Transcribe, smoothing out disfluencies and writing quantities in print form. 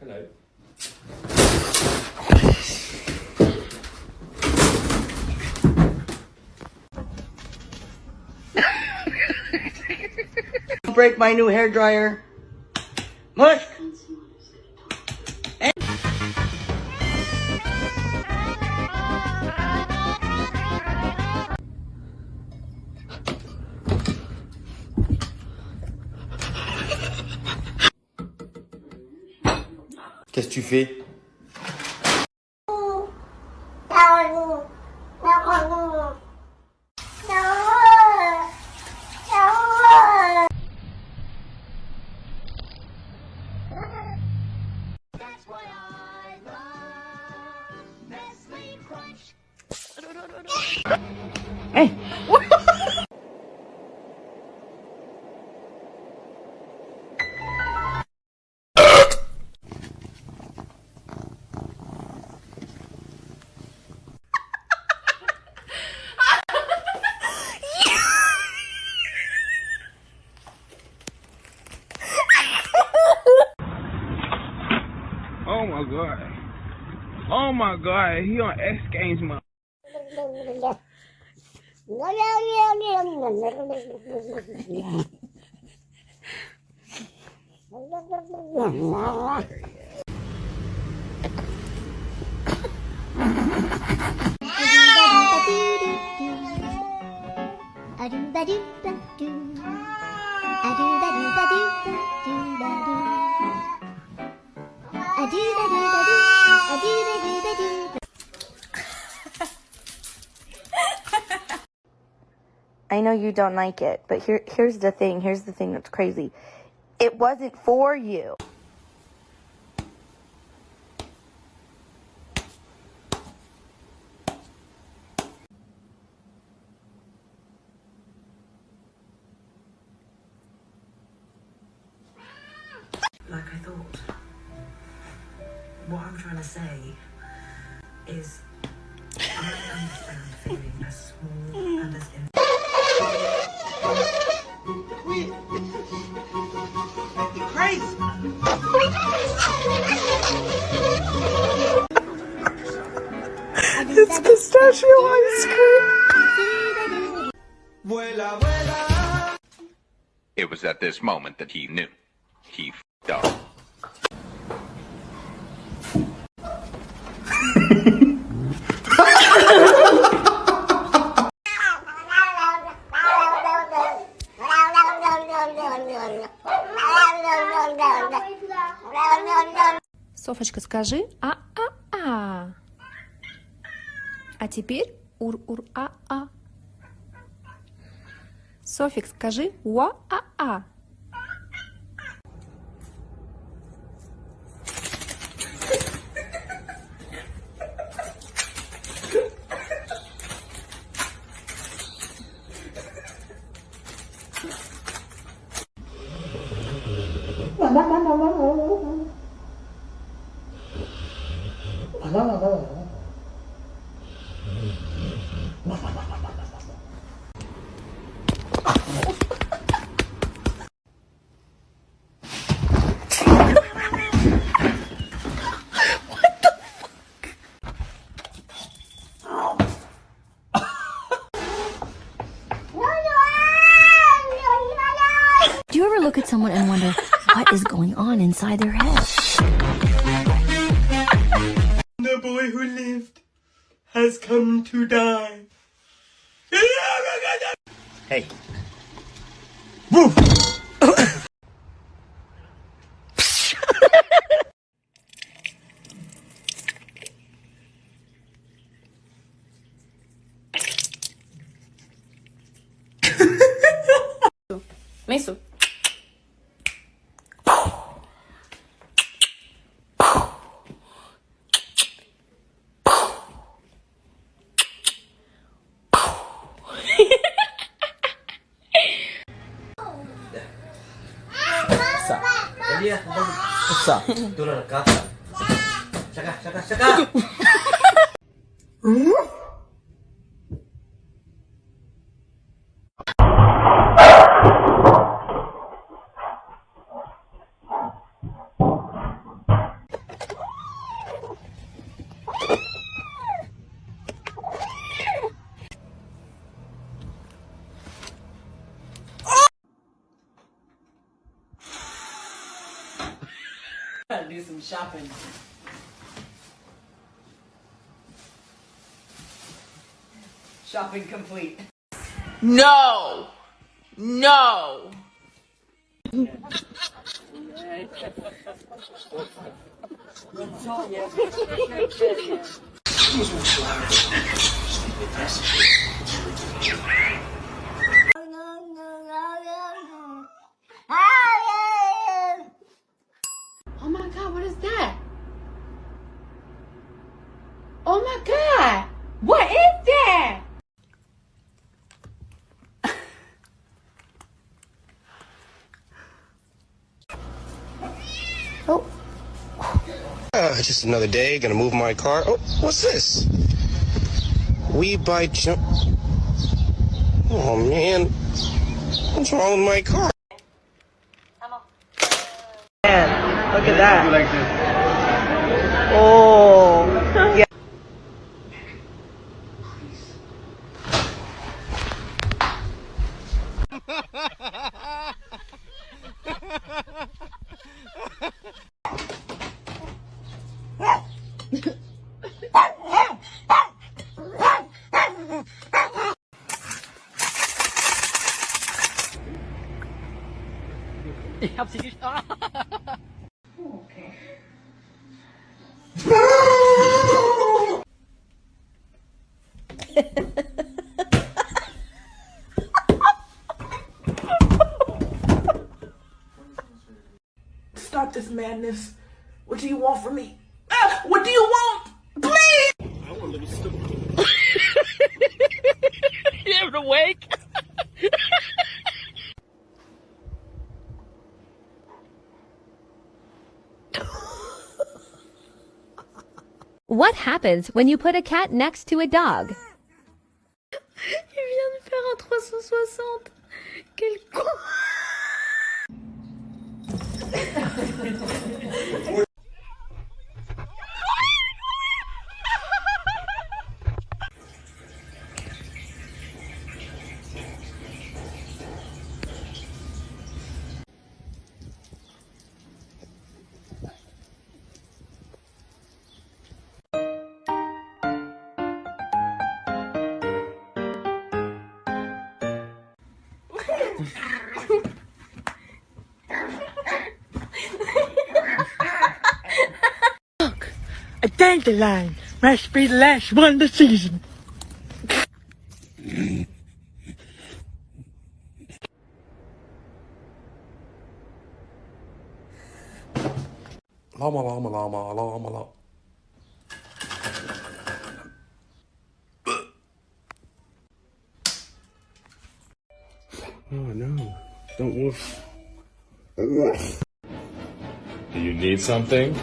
Hello. Break my new hairdryer. Mush! Qu'est-ce que tu fais? Hey! Oh my god. Oh my god, he on X Games mode. I know you don't like it, but here's the thing. Here's the thing that's crazy. It wasn't for you. Like I thought. What I'm trying to say is I understand feeling as small and as It's pistachio ice cream. It was at this moment that he knew. He f***ed up. Софочка, скажи а-а-а. А теперь ур-ур-а-а. Софик, скажи уа-а-а. Do you ever look at someone and wonder what is going on inside their head? The boy who lived has come to die. Hey. Woo! Mesut. Sa. Turun ke atas. Cakap. Gotta do some shopping. Shopping complete. No! No! Oh my God, what is that? Oh my God, what is that? Just another day, gonna move my car. Oh, what's this? We buy jump. Oh man, what's wrong with my car? Man, look at that. Oh. Yeah. Ich hab sie nicht. Ah. Okay. Stop this madness. What do you want from me? Ah, what do you want? Please! I want a little stupid. You ever awake? What happens when you put a cat next to a dog? Il vient de faire un 360. Quel con! Look, a dandelion must be the last one this season. Llama, llama, llama, llama, llama. Oh no, don't move. Do you need something?